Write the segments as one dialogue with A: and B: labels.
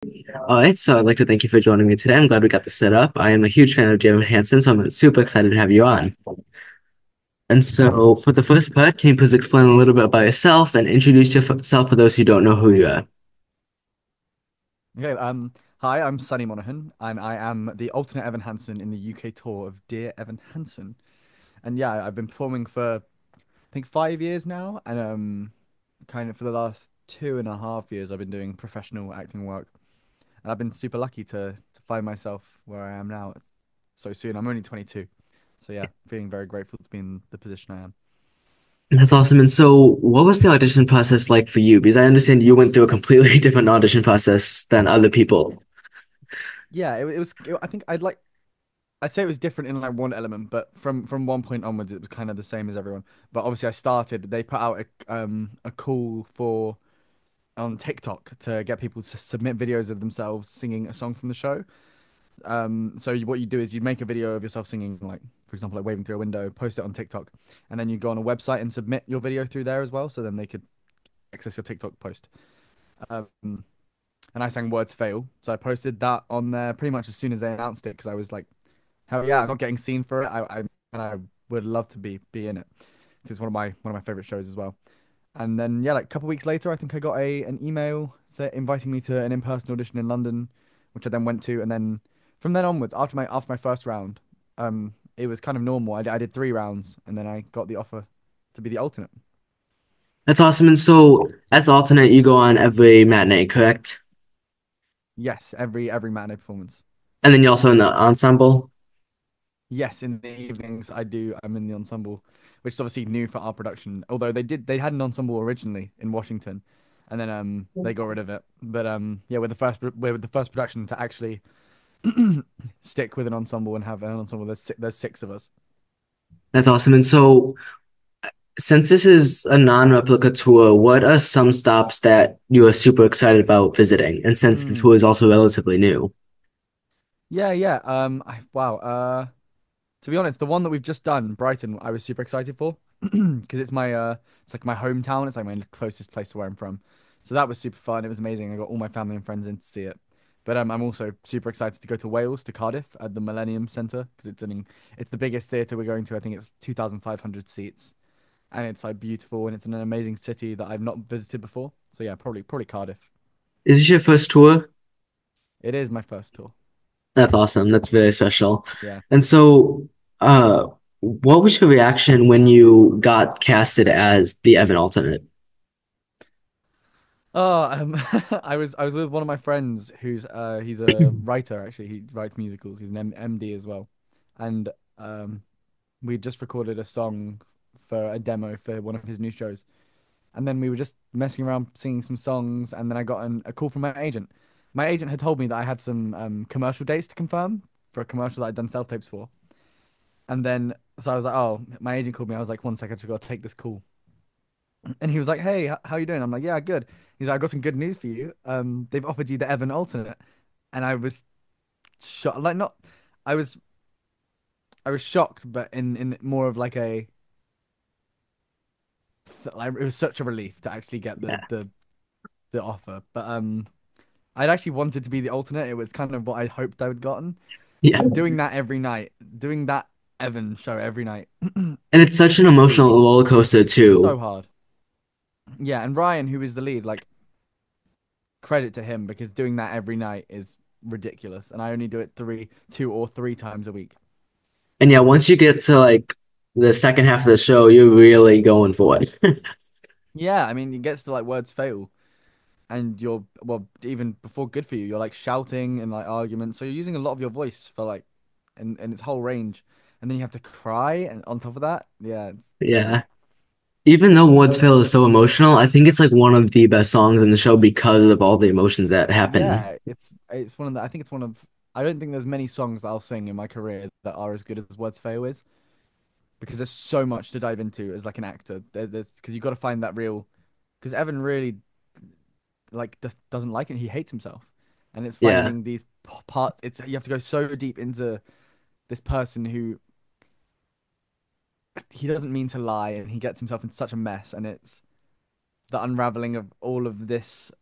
A: All right, so I'd like to thank you for joining me today. I'm glad we got this set up. I am a huge fan of Dear Evan Hansen, so I'm super excited to have you on. And so, for the first part, can you please explain a little bit about yourself and introduce yourself for those who don't know who you are?
B: Okay, hi, I'm Sonny Monaghan, and I am the alternate Evan Hansen in the UK tour of Dear Evan Hansen. And yeah, I've been performing for I think 5 years now, and kind of for the last 2.5 years, I've been doing professional acting work, and I've been super lucky to find myself where I am now so soon. I'm only 22, so yeah, feeling very grateful to be in the position I am.
A: That's awesome. And so, what was the audition process like for you? Because I understand you went through a completely different audition process than other people.
B: Yeah, I think I'd say it was different in like one element, but from one point onwards, it was kind of the same as everyone. But obviously, I started. They put out a call for on TikTok to get people to submit videos of themselves singing a song from the show. So what you do is you make a video of yourself singing, like for example, like waving through a window, post it on TikTok, and then you go on a website and submit your video through there as well. So then they could access your TikTok post. Um, and I sang "Words Fail," so I posted that on there pretty much as soon as they announced it because I was like, hell yeah, I'm not getting seen for it. I would love to be in it. It's one of my favorite shows as well. And then yeah, like a couple weeks later, I think I got a an email inviting me to an in-person audition in London, which I then went to. And then from then onwards, after my first round, it was kind of normal. I did 3 rounds, and then I got the offer to be the alternate.
A: That's awesome. And so, as the alternate, you go on every matinee, correct?
B: Yes, every matinee performance.
A: And then you're also in the ensemble.
B: Yes, in the evenings I do. I'm in the ensemble, which is obviously new for our production. Although they had an ensemble originally in Washington, and then they got rid of it. But yeah, we're the first production to actually stick with an ensemble and have an ensemble. There's six of us.
A: That's awesome. And so, since this is a non-replica tour, what are some stops that you are super excited about visiting? And since the
B: Mm.
A: tour is also relatively new.
B: Yeah, yeah. Wow. To be honest, the one that we've just done, Brighton, I was super excited for because it's like my hometown. It's like my closest place to where I'm from. So that was super fun. It was amazing. I got all my family and friends in to see it. But I'm also super excited to go to Wales, to Cardiff, at the Millennium Centre because it's the biggest theatre we're going to. I think it's 2,500 seats, and it's like beautiful and it's in an amazing city that I've not visited before. So yeah, probably Cardiff.
A: Is this your first tour?
B: It is my first tour.
A: That's awesome. That's very special.
B: Yeah.
A: And so, uh, what was your reaction when you got casted as the Evan alternate?
B: Oh, I was with one of my friends he's a writer actually. He writes musicals. He's an MD as well, and um we just recorded a song for a demo for one of his new shows, and then we were just messing around singing some songs, and then I got a call from my agent. My agent had told me that I had some commercial dates to confirm for a commercial that I'd done self tapes for, and then so I was like, oh, my agent called me. I was like, one second, I just got to take this call. And he was like, "Hey, how you doing?" I'm like, "Yeah, good." He's like, "I got some good news for you. They've offered you the Evan alternate," and I was shocked. Like, not, I was, I was shocked, but in more of like like it was such a relief to actually get
A: Yeah.
B: the offer. But I'd actually wanted to be the alternate. It was kind of what I hoped I would gotten
A: Yeah.
B: because doing that every night, doing that Evan show every night,
A: And it's such an
B: is
A: emotional roller coaster too.
B: so hard. Yeah, and Ryan, who is the lead, like credit to him because doing that every night is ridiculous. And I only do it 2 or 3 times a week.
A: And yeah, once you get to like the second half of the show, you're really going for it.
B: Yeah, I mean, it gets to like words fail, and you're well, even before good for you, you're like shouting and like arguments. So you're using a lot of your voice for like, and its whole range, and then you have to cry, and on top of that, yeah, it's crazy.
A: Yeah. Even though What's Fail is so emotional, I think it's like one of the best songs in the show because of all the emotions that happen.
B: Yeah, it's one of the. I think it's one of. I don't think there's many songs that I'll sing in my career that are as good as Words Fail is. Because there's so much to dive into as like an actor. There's because you got to find that real. Because Evan really like doesn't like it. He hates himself, and it's
A: Yeah.
B: finding these parts. It's you have to go so deep into this person who he doesn't mean to lie, and he gets himself into such a mess, and it's the unraveling of all of this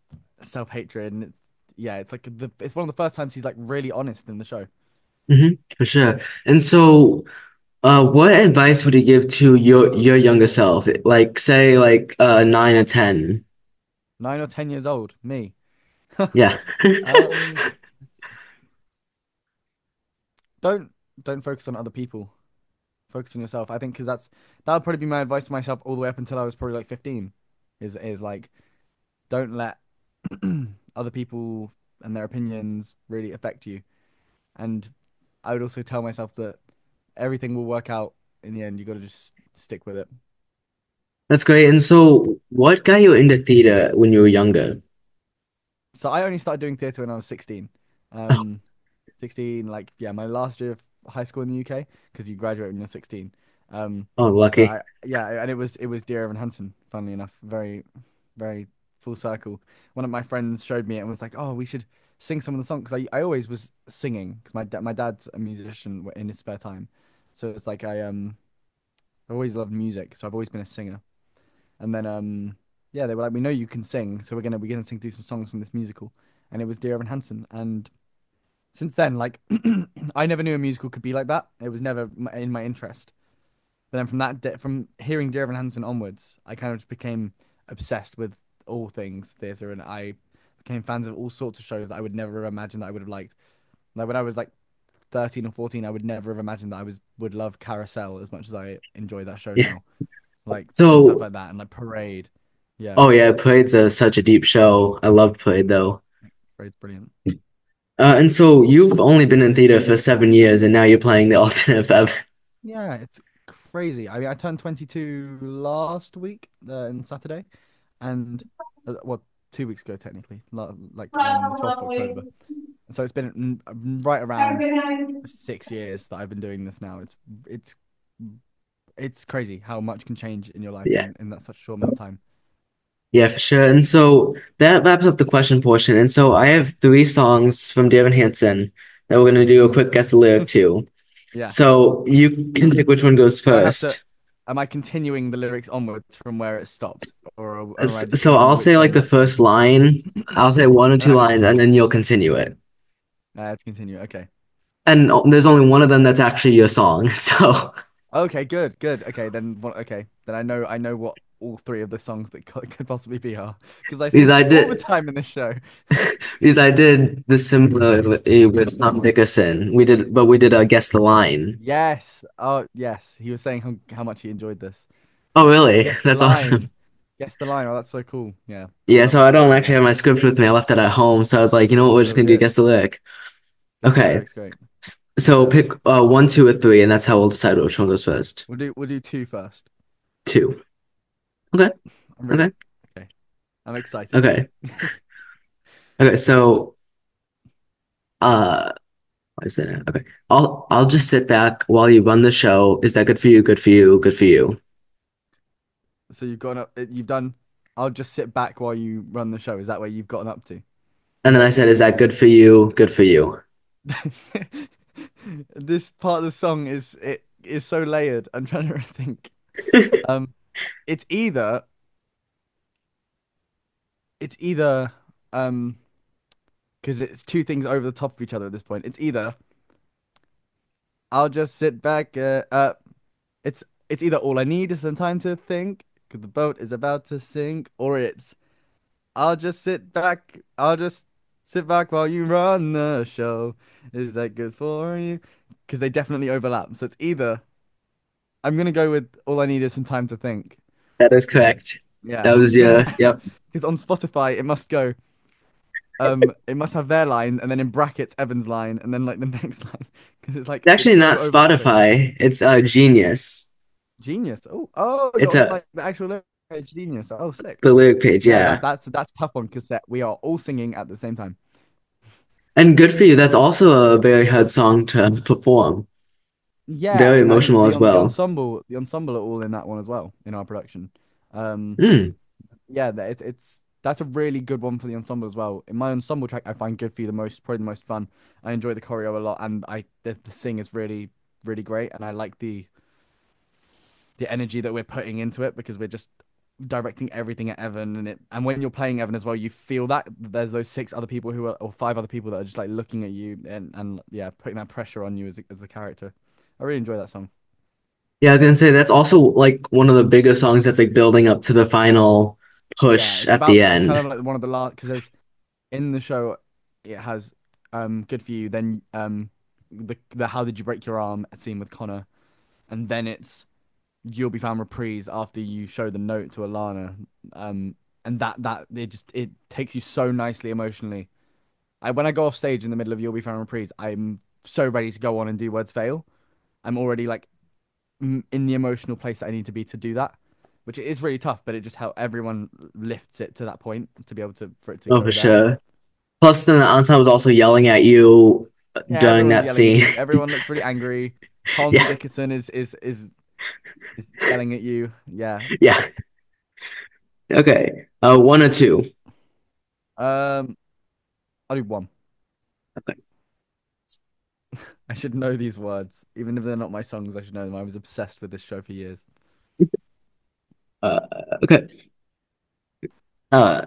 B: self hatred, and yeah, it's like it's one of the first times he's like really honest in the show.
A: For sure. And so, what advice would you give to your younger self? Like, say, like 9 or 10.
B: 9 or 10 years old, me.
A: Yeah.
B: Um, don't don't focus on other people. Focus on yourself. I think because that would probably be my advice to myself all the way up until I was probably like 15. Is like don't let other people and their opinions really affect you. And I would also tell myself that everything will work out in the end. You got to just stick with it.
A: That's great. And so, what got you into theater when you were younger?
B: So I only started doing theatre when I was 16.
A: Oh,
B: 16, like yeah, my last year of high school in the UK because you graduate when you're 16. Um,
A: oh,
B: so
A: lucky.
B: I yeah, and it was Dear Evan Hansen. Funnily enough, very full circle. One of my friends showed me it and was like, "Oh, we should sing some of the songs." Because I always was singing because my dad's a musician in his spare time, so it's like I always loved music, so I've always been a singer. And then yeah, they were like, "We know you can sing, so we're gonna sing through some songs from this musical," and it was Dear Evan Hansen. And since then, like, I never knew a musical could be like that. It was never in my interest. But then from hearing Dear Evan Hansen onwards, I kind of just became obsessed with all things theatre, and I became fans of all sorts of shows that I would never have imagined that I would have liked. Like when I was like 13 or 14, I would never have imagined that would love Carousel as much as I enjoy that show
A: Yeah.
B: now. Like stuff
A: So,
B: like that, and like Parade. Yeah,
A: oh yeah, Parade's such a deep show. I love Parade though.
B: Parade's brilliant.
A: And so you've only been in theater for 7 years, and now you're playing the alternate of Evan.
B: Yeah, it's crazy. I mean, I turned 22 last week, on Saturday, and well, 2 weeks ago technically, like the 12th of October. And so it's been right around 6 years that I've been doing this now. It's it's crazy how much can change in your life
A: Yeah.
B: in that such a short amount of time.
A: Yeah, for sure. And so that wraps up the question portion. And so I have 3 songs from Dear Evan Hansen that we're gonna do a quick guess the lyric to.
B: Yeah.
A: So you can pick which one goes
B: Do I have to?
A: first.
B: Am I continuing the lyrics onwards from where it stops, or am I just
A: So
B: picking
A: I'll say
B: which
A: like
B: song?
A: the first line. I'll say one or
B: And
A: two
B: I have to
A: lines, and
B: continue.
A: then you'll continue it.
B: I have to continue. Okay.
A: And there's only one of them that's actually your song. So
B: Okay, good, good. Okay, then what? Okay, then I know what all three of the songs that could possibly be are because I
A: because
B: sing
A: I
B: all the
A: did
B: time in this show.
A: because I did the similar with Tom Dickerson. We did guess the line.
B: Yes. Oh, yes. He was saying how much he enjoyed this.
A: Oh, really?
B: Guess the
A: That's awesome.
B: line. Guess the line. Oh, that's so cool. Yeah, I
A: Yeah,
B: love
A: so
B: the
A: I
B: show.
A: don't
B: So
A: actually
B: yeah,
A: have my script with me. I left it at home. So I was like, you know what, we're
B: that's
A: just
B: all
A: gonna do
B: good.
A: guess the lyric.
B: Guess the
A: Okay.
B: lyrics. Great.
A: So pick one, two, or three, and that's how we'll decide which one goes first.
B: We'll do two first.
A: Two. Okay.
B: I'm ready.
A: Okay.
B: Okay, I'm excited.
A: Okay. Okay. So what is that? Okay. I'll just sit back while you run the show. Is that good for you? Good for you? Good for you?
B: So you've gone up. You've done. I'll just sit back while you run the show. Is that where you've gotten up to?
A: And
B: Is
A: then I
B: that
A: said, is that good for you? Good for you?
B: this part of the song is so layered. I'm trying to think. Um, it's either it's either um because it's two things over the top of each other at this point. It's either I'll just sit back. It's either all I need is some time to think because the boat is about to sink, or it's I'll just sit back. I'll just sit back while you run the show. Is that good for you? Because they definitely overlap. So it's either I'm gonna go with all I need is some time to think.
A: That is correct.
B: Yeah.
A: That was
B: Yeah.
A: yep.
B: Because on Spotify it must go it must have their line and then in brackets Evan's line and then like the next line because it's like
A: It's
B: it's
A: actually not
B: so overlapping.
A: Spotify. It's Genius.
B: Genius. Oh,
A: It's
B: you're
A: a
B: like the actual lyric genius. Oh, sick.
A: the lyric page,
B: Yeah,
A: yeah.
B: that's a tough one because we are all singing at the same time.
A: And good for you. That's also a very hard song to perform.
B: Yeah,
A: Very
B: and I think
A: emotional as well.
B: the ensemble are all in that one as well in our production. Um,
A: Mm,
B: yeah, it's that's a really good one for the ensemble as well. In my ensemble track, I find "Good for You" probably the most fun. I enjoy the choreo a lot, and the sing is really great, and I like the energy that we're putting into it because we're just directing everything at Evan, and when you're playing Evan as well, you feel that there's those six other people who are or five other people that are just like looking at you and yeah, putting that pressure on you as the character. I really enjoy that song.
A: Yeah, I was gonna say that's also like one of the biggest songs that's like building up to the final
B: Yeah,
A: push at the
B: it's kind of
A: end.
B: like one of the last because there's in the show it has good for you, then the how did you break your arm scene with Connor, and then it's you'll be found reprise after you show the note to Alana. Um, and that it takes you so nicely emotionally. When I go off stage in the middle of You'll Be Found reprise, I'm so ready to go on and do Words Fail. I'm already like in the emotional place that I need to be to do that, which is really tough. But it just how everyone lifts it to that point to be able to for it to
A: Oh, for
B: go there.
A: sure. Plus, then the ensemble was also yelling at you
B: Yeah,
A: during
B: everyone's
A: that
B: yelling at
A: scene.
B: you. Everyone looks really angry. Tom
A: Yeah,
B: Dickerson is yelling at you. Yeah.
A: yeah. Okay. One or two.
B: Um, I'll do one.
A: Okay.
B: I should know these words. Even if they're not my songs, I should know them. I was obsessed with this show for years.
A: Uh, okay. Uh,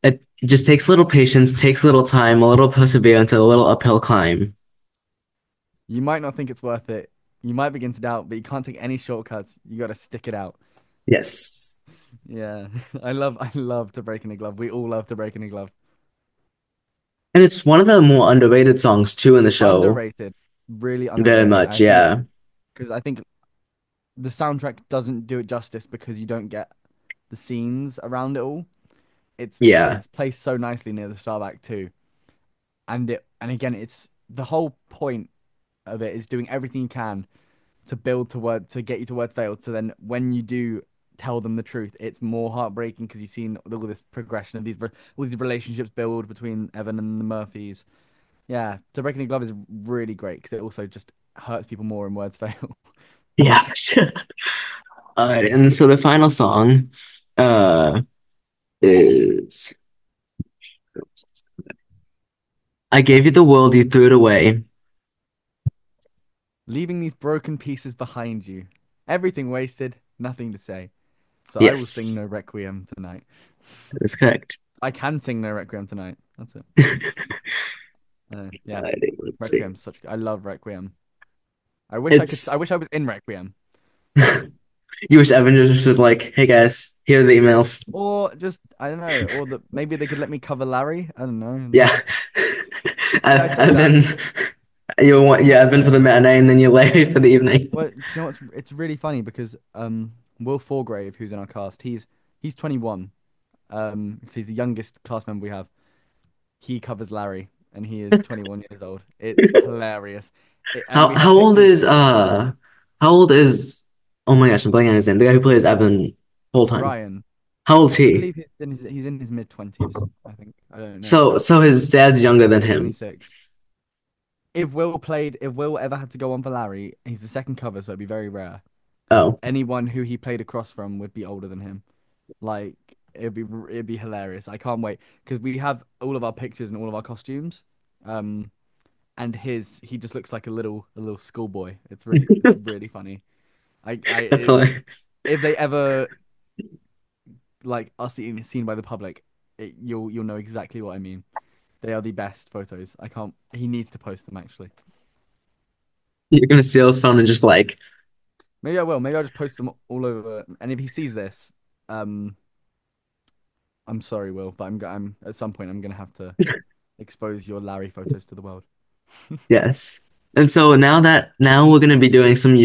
A: it just takes a little patience, takes a little time, a little perseverance, and a little uphill climb.
B: You might not think it's worth it. You might begin to doubt, but you can't take any shortcuts. You got to stick it out.
A: Yes.
B: Yeah. I love to break in a glove. We all love to break in a glove.
A: And it's one of the more underrated songs too in the show.
B: Underrated. Really
A: Very
B: underrated.
A: much,
B: I think
A: yeah.
B: because I think the soundtrack doesn't do it justice because you don't get the scenes around it all.
A: Yeah.
B: It's placed so nicely near the start of Act Two, and again, it's the whole point of it is doing everything you can to build to word to get you to word failed. So then when you do tell them the truth, it's more heartbreaking because you've seen all this progression of all these relationships build between Evan and the Murphys. Yeah, to breaking a glove is really great because it also just hurts people more in words fail.
A: Yeah, for sure. All right, and so the final song uh is I gave you the world, you threw it away.
B: Leaving these broken pieces behind you, everything wasted, nothing to say. So I will sing
A: Yes,
B: no requiem tonight.
A: that's correct.
B: I can sing no requiem tonight. That's it. Yeah,
A: Let's see.
B: requiem such. I love requiem.
A: It's
B: I wish I was in requiem.
A: you wish Avengers was like, hey guys, here are the emails.
B: Or just I don't know, or that maybe they could let me cover Larry. I don't know.
A: Yeah.
B: Yeah, I say
A: I've
B: that.
A: been I've been for the matinee and then you lay for the evening.
B: Well, do you know what's it's really funny because Will Forgrave, who's in our cast, he's 21. So he's the youngest cast member we have. He covers Larry, and he is 21 years old. It's hilarious. And we
A: How
B: have
A: old
B: pictures.
A: is how old is oh my gosh, I'm blanking on his name. The guy who plays Evan full time.
B: Ryan,
A: How old is
B: I
A: he?
B: believe he's in his mid 20s. I think I don't know.
A: So his dad's younger than
B: Maybe
A: him.
B: 26. If Will ever had to go on for Larry, he's the second cover, so it'd be very rare.
A: Oh,
B: Anyone who he played across from would be older than him. Like it'd be hilarious. I can't wait because we have all of our pictures and all of our costumes. Um, and his he just looks like a little schoolboy. It's really funny. I
A: that's
B: it's
A: hilarious.
B: if they ever like are seen by the public, you'll know exactly what I mean. They are the best photos. I can't. He needs to post them actually.
A: You're gonna steal his phone and just like,
B: Maybe I will. Maybe I'll just post them all over. And if he sees this, um, I'm sorry, Will, but I'm at some point I'm gonna have to expose your Larry photos to the world.
A: yes. And so now we're gonna be doing some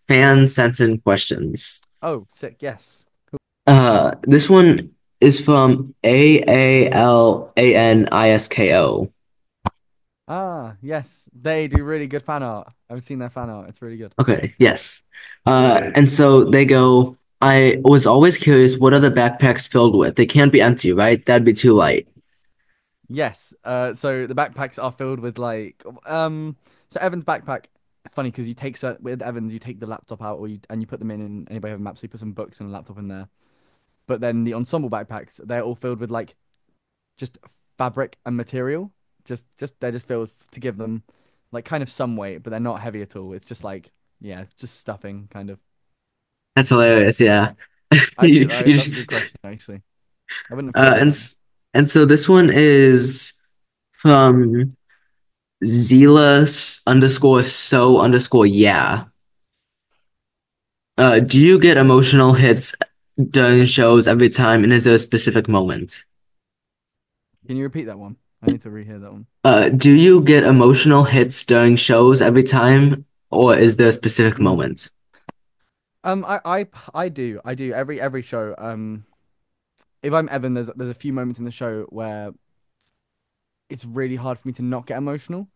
A: fan sent in questions.
B: Oh, sick. Yes.
A: This one is from AALANISKO.
B: Ah, yes. They do really good fan art. I've seen their fan art. It's really good.
A: Okay, yes. And so they go, I was always curious, what are the backpacks filled with? They can't be empty, right? That'd be too light.
B: Yes. So the backpacks are filled with so Evan's backpack. It's funny because with Evans, you take the laptop out and you put them in, and anybody have a map, so you put some books and a laptop in there. But then the ensemble backpacks, they're all filled with like just fabric and material. They're just filled to give them like kind of some weight, but they're not heavy at all. It's just like yeah, it's just stuffing kind of.
A: That's hilarious, yeah.
B: I
A: You,
B: do.
A: you
B: That's
A: just,
B: a good question, actually. I wouldn't have
A: uh,
B: thought of
A: and
B: that.
A: s- and so this one is from Zealous underscore so underscore yeah. Do you get emotional hits during shows every time, and is there a specific moment?
B: Can you repeat that one? I need to rehear that one.
A: Do you get emotional hits during shows every time, or is there a specific
B: Mm.
A: moment?
B: I do every show. If I'm Evan, there's a few moments in the show where it's really hard for me to not get emotional.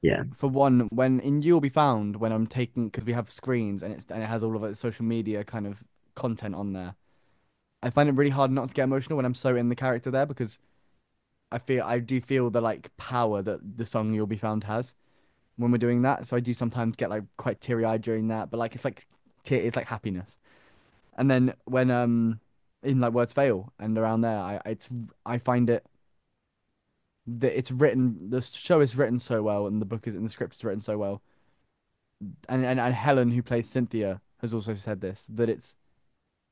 A: Yeah,
B: For one, when in You'll Be Found, when I'm taking because we have screens and it has all of its social media kind of content on there. I find it really hard not to get emotional when I'm so in the character there because I do feel the like power that the song You'll Be Found has when we're doing that. So I do sometimes get like quite teary eyed during that, but like it's like happiness. And then when in like Words Fail and around there, I find it that it's written the show is written so well and the book is and the script is written so well. And Helen who plays Cynthia has also said this that it's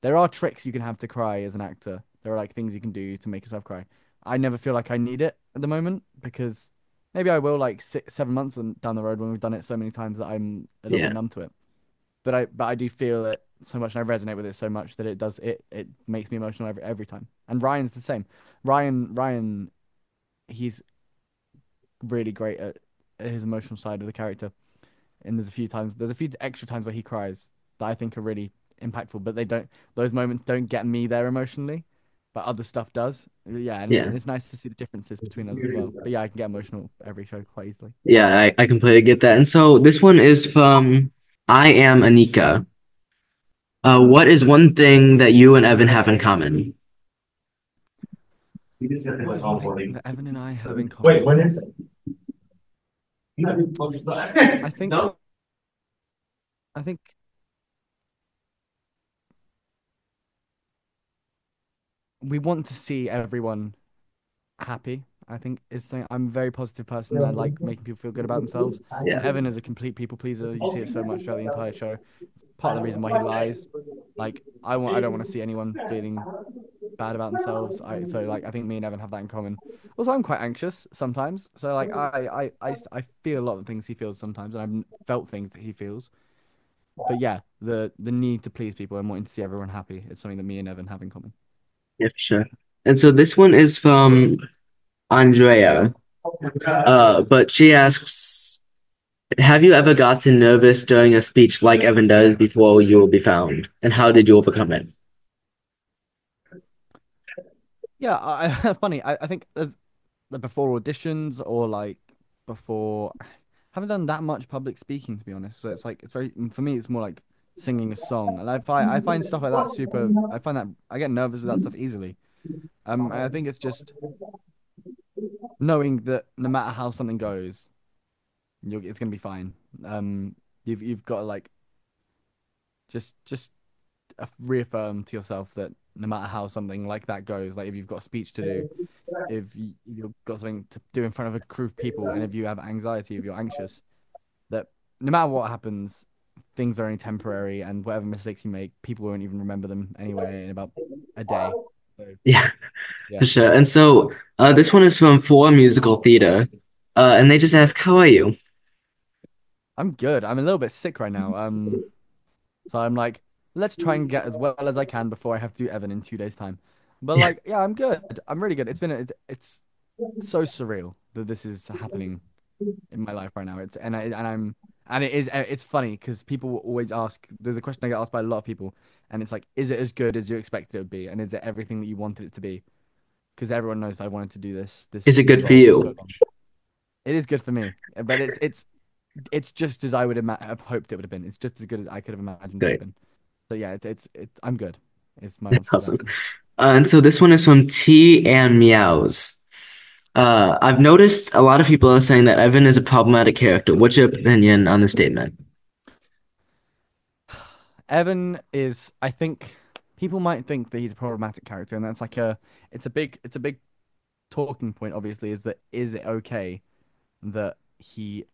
B: there are tricks you can have to cry as an actor. There are like things you can do to make yourself cry. I never feel like I need it at the moment because maybe I will like 6, 7 months down the road when we've done it so many times that I'm a little bit
A: yeah,
B: numb to it. But I do feel it so much and I resonate with it so much that it makes me emotional every time. And Ryan's the same. Ryan he's really great at his emotional side of the character. And there's a few extra times where he cries that I think are really impactful, but they don't those moments don't get me there emotionally, but other stuff does. Yeah, and
A: yeah,
B: it's nice to see the differences between us as well. But yeah, I can get emotional every show quite easily.
A: yeah. I completely get that. And so this one is from I am Anika. What is one thing that you and Evan have in common?
B: What is one thing that Evan and I have in common? I think I think we want to see everyone happy. I think is saying I'm a very positive person and I like making people feel good about themselves. And
A: Yeah,
B: Evan is a complete people pleaser. You see it so much throughout the entire show. It's part of the reason why he lies. Like I don't want to see anyone feeling bad about themselves. I think me and Evan have that in common. Also, I'm quite anxious sometimes. So like I feel a lot of things he feels sometimes and I've felt things that he feels. But yeah, the need to please people and wanting to see everyone happy is something that me and Evan have in common.
A: yeah, for sure. And so this one is from Andrea. But she asks, have you ever gotten nervous during a speech like Evan does before you will be found? And how did you overcome it?
B: Yeah, funny. I think there's like before auditions or like before I haven't done that much public speaking to be honest. So it's like it's very for me it's more like singing a song. And I find stuff like that super I find that I get nervous with that stuff easily. And I think it's just knowing that no matter how something goes, it's gonna be fine. Um you've got to like just reaffirm to yourself that no matter how something like that goes, like if you've got a speech to do, if you've got something to do in front of a group of people, and if you have anxiety, if you're anxious, that no matter what happens, things are only temporary, and whatever mistakes you make, people won't even remember them anyway in about a day. So
A: Yeah,
B: yeah,
A: for sure. And so this one is from For Musical Theater. And they just ask, how are you?
B: I'm good. I'm a little bit sick right now. So I'm like, let's try and get as well as I can before I have to do Evan in 2 days' time. But
A: Yeah.
B: like, yeah, I'm good. I'm really good. It's so surreal that this is happening in my life right now. And it is it's funny because people will always ask. There's a question I get asked by a lot of people, and it's like, is it as good as you expected it would be, and is it everything that you wanted it to be? Because everyone knows I wanted to do
A: Is
B: this
A: it good for
B: role for so
A: you?
B: long. It is good for me, but it's just as I would have hoped it would have been. It's just as good as I could have imagined it would have
A: Great.
B: been. So yeah, I'm good. Is my
A: That's
B: answer to
A: awesome.
B: that.
A: And so this one is from T and Meows. I've noticed a lot of people are saying that Evan is a problematic character. What's your opinion on the statement?
B: Evan is, I think, people might think that he's a problematic character, and that's like it's a big talking point. Obviously, is that is it okay that he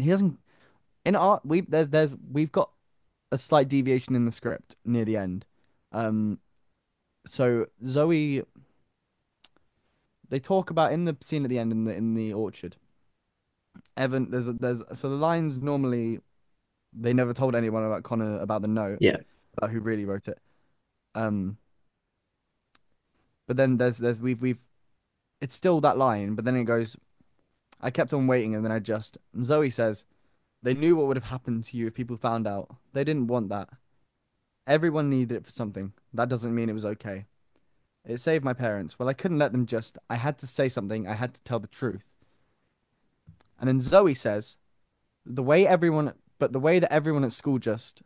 B: doesn't in art we've got a slight deviation in the script near the end. So Zoe, they talk about in the scene at the end in the orchard. Evan, there's so the lines normally they never told anyone about Connor about the note
A: Yeah.
B: about who really wrote it. Um, but then there's we've it's still that line, but then it goes. I kept on waiting, and then I just Zoe says they knew what would have happened to you if people found out. They didn't want that. Everyone needed it for something. That doesn't mean it was okay. It saved my parents. Well, I couldn't let them just. I had to say something. I had to tell the truth. And then Zoe says the way that everyone at school just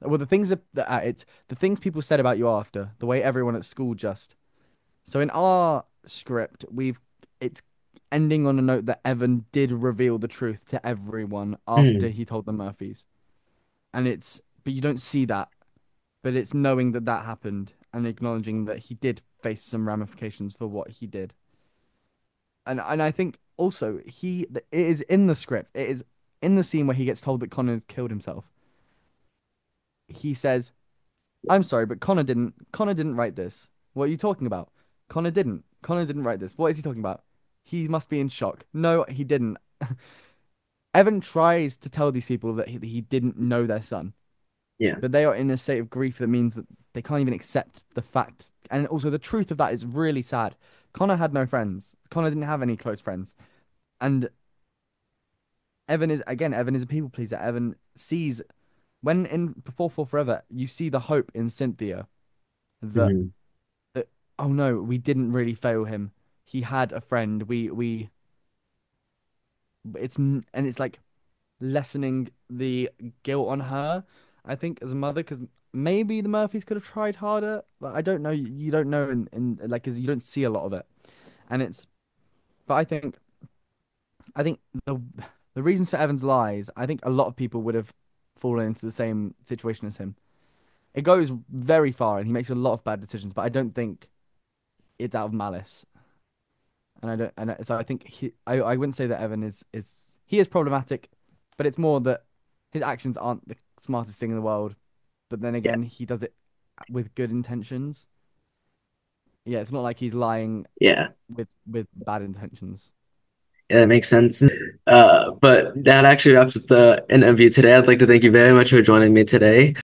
B: well the things that it's the things people said about you after the way everyone at school just so in our script it's ending on a note that Evan did reveal the truth to everyone after
A: Mm,
B: he told the Murphys, and it's but you don't see that, but it's knowing that that happened and acknowledging that he did face some ramifications for what he did. And I think also it is in the script, it is in the scene where he gets told that Connor has killed himself. He says, I'm sorry, but Connor didn't write this. What are you talking about? Connor didn't write this. What is he talking about? He must be in shock. No, he didn't. Evan tries to tell these people that he didn't know their son,
A: yeah.
B: but they are in a state of grief that means that they can't even accept the fact. And also, the truth of that is really sad. Connor had no friends. Connor didn't have any close friends. And Evan is a people pleaser. Evan sees when in Before Fall Forever, you see the hope in Cynthia that
A: Hmm.
B: that oh no, we didn't really fail him. He had a friend. We and it's like lessening the guilt on her. I think as a mother, because maybe the Murphys could have tried harder, but I don't know. You don't know, in like, 'cause you don't see a lot of it, and it's. But I think the reasons for Evan's lies, I think a lot of people would have fallen into the same situation as him. It goes very far, and he makes a lot of bad decisions, but I don't think it's out of malice. And I don't, and so I think I wouldn't say that Evan is he is problematic, but it's more that his actions aren't the smartest thing in the world. But then
A: Yeah.
B: again, he does it with good intentions. Yeah, it's not like he's lying
A: Yeah.
B: with bad intentions.
A: Yeah, that makes sense. But that actually wraps up the interview today. I'd like to thank you very much for joining me today.